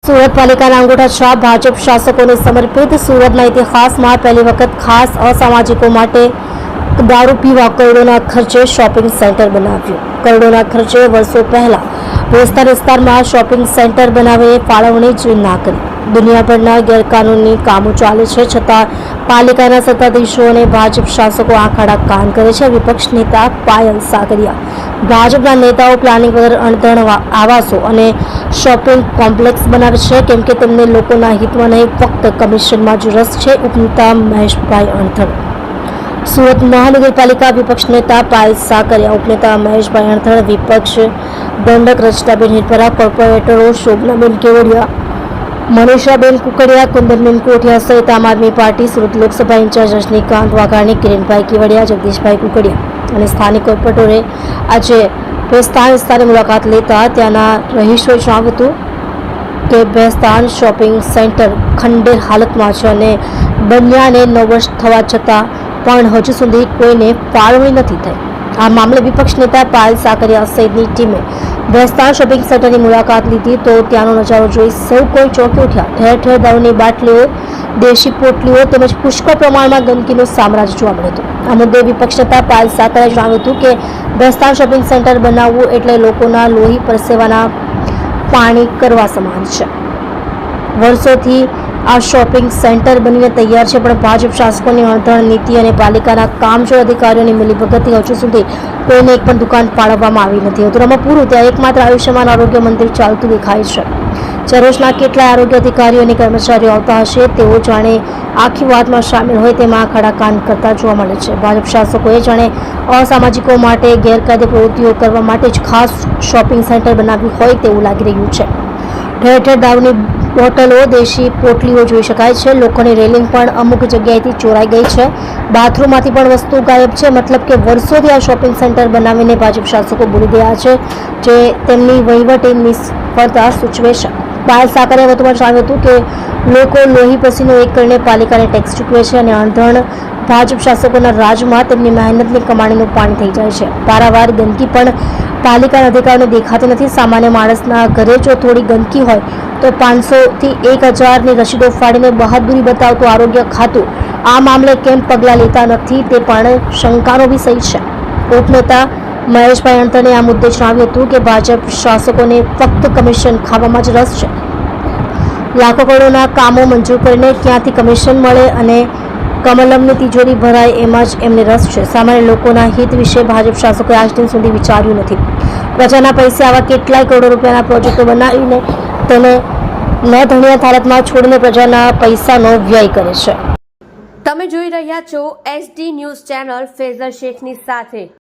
સુરત પાલિકાના અંગૂઠા છાપ ભાજપ શાસકોને સમર્પિત સુરતના ઇતિહાસમાં પહેલી વખત ખાસ અસામાજિકો માટે દારૂ પીવા કરોડોના ખર્ચે શોપિંગ સેન્ટર બનાવ્યું. કરોડોના ખર્ચે વર્ષો પહેલા વિસ્તારમાં શોપિંગ સેન્ટર બનાવીને ફાળવણી જ ના કરી. દુનિયાભરના ગેરકાનૂની કામો ચાલે છે, છતાં પાલિકાના સત્તાધીશો અને ભાજપ શાસકો આંખ આડા કાન કરે છે. વિપક્ષ નેતા પાયલ સાગરિયા ભાજપના નેતાઓ પ્લાનિંગ વગર અણધણ આવાસો અને શોપિંગ કોમ્પ્લેક્સ બનાવે છે, કેમ કે તેમને લોકોના હિતમાં નહીં, ફક્ત કમિશનમાં જ રસ છે. ઉપનેતા મહેશભાઈ અણધણ. સુરત મહાનગરપાલિકા વિપક્ષ નેતા પાયલ સાગરિયા, ઉપનેતા મહેશભાઈ અણધણ, વિપક્ષ દંડક રચનાબેન હિરપરા, કોર્પોરેટરો શોભનાબેન કેવડિયા, મનીષાબેન કુકડિયા, કુંદનબેન કોઠિયા સહિત આમ આદમી પાર્ટી સુરત લોકસભા ઇન્ચાર્જ રજનીકાંત વાઘાણી, કિરણભાઈ કેવડિયા, જગદીશભાઈ કુકડિયા અને સ્થાનિક કોર્પોરેટરે આજે ભેસ્તાન વિસ્તારની મુલાકાત લેતા ત્યાંના રહીશોએ જણાવ્યું હતું કે ભેસ્તાન શોપિંગ સેન્ટર ખંડેર હાલતમાં છે અને બન્યાને 9 વર્ષ થવા છતાં પણ હજુ સુધી કોઈને ફાળવણી નથી થઈ. આ મામલે વિપક્ષ નેતા પાયલ સાગરિયા સહિતની ટીમે ભેસ્તાન શોપિંગ સેન્ટરની મુલાકાત લીધી તો ત્યાંનો નજારો જોઈ સૌ કોઈ ચોંકી ઉઠ્યા. ઠેર ઠેર દારૂની બાટલીઓ, દેશી પોટલીઓ તેમજ પુષ્કળ પ્રમાણમાં ગંદકીનું સામ્રાજ્ય જોવા મળ્યું હતું. આ મુદ્દે વિપક્ષ નેતા પાયલ સાગરિયાએ જણાવ્યું હતું કે ભેસ્તાન શોપિંગ સેન્ટર બનાવવું એટલે લોકોના લોહી પરસેવાના પાણી કરવા સમાન છે. વર્ષોથી આ શોપિંગ સેન્ટર બનીને તૈયાર છે, પણ ભાજપ શાસકોની અણધણ નીતિ અને પાલિકાના કામચોર અધિકારીઓની મિલીભગતથી હજુ સુધી કોઈને એક પણ દુકાન ફાળવવામાં આવી નથી. વધુમાં પૂરું ત્યાં એકમાત્ર આયુષ્યમાન આરોગ્ય મંદિર ચાલતું દેખાય છે. જ્યાં રોજના કેટલાય આરોગ્ય અધિકારીઓ અને કર્મચારીઓ આવતા હશે, તેઓ જાણે આખી વાતમાં સામેલ હોય તેમાં ખડા કાન કરતા જોવા મળે છે. ભાજપ શાસકોએ જાણે અસામાજિકો માટે ગેરકાયદે પ્રવૃત્તિઓ કરવા માટે જ ખાસ શોપિંગ સેન્ટર બનાવ્યું હોય તેવું લાગી રહ્યું છે. ઠેર ઠેર દારૂની બોટલો, દેશી પોટલીઓ જોઈ શકાય છે. લોકોની રેલિંગ પણ અમુક જગ્યાએથી ચોરાઈ ગઈ છે. બાથરૂમમાંથી પણ વસ્તુ ગાયબ છે. મતલબ કે વર્ષોથી આ શોપિંગ સેન્ટર બનાવીને ભાજપ શાસકો ભૂલી ગયા છે, જે તેમની વહીવટી નિષ્ફળતા સૂચવે છે. પાયલ સાગરિયાએ વધુમાં જણાવ્યું હતું કે લોકો લોહી પસીનો એક કરીને પાલિકાને ટેક્સ ચૂકવે છે અને અણધણ ભાજપ શાસકોના રાજમાં તેમની મહેનતની કમાણીનું પાણી થઈ જાય છે. પારાવાર ગંદકી પણ પાલિકાના અધિકારીઓને દેખાતી નથી. સામાન્ય માણસના ઘરે જો થોડી ગંદકી હોય તો 500 થી 1000ની રસીદો ફાડીને બહાદુરી બતાવતું આરોગ્ય ખાતું આ મામલે કેમ પગલાં લેતા નથી, તે પણ શંકાનો વિષય છે. ઉપનેતા મહેશભાઈ અણધણે આ મુદ્દે જણાવ્યું હતું કે ભાજપ શાસકોને ફક્ત કમિશન ખાવામાં જ રસ છે. લાખો કરોડોના કામો મંજૂર કરીને ક્યાંથી કમિશન મળે અને કમલમની તિજોરી ભરાય એમાં જ એમને રસ છે. સામાન્ય લોકોના હિત વિશે ભાજપ શાસકોએ આજ દિન સુધી વિચાર્યું નથી. પ્રજાના પૈસે આવા કેટલાય કરોડો રૂપિયાના પ્રોજેક્ટો બનાવીને તેને ન ધણિયાત હાલતમાં છોડીને પ્રજાના પૈસાનો વ્યય કરે છે. તમે જોઈ રહ્યા છો SD ન્યૂઝ ચેનલ ફેઝર શેખની સાથે.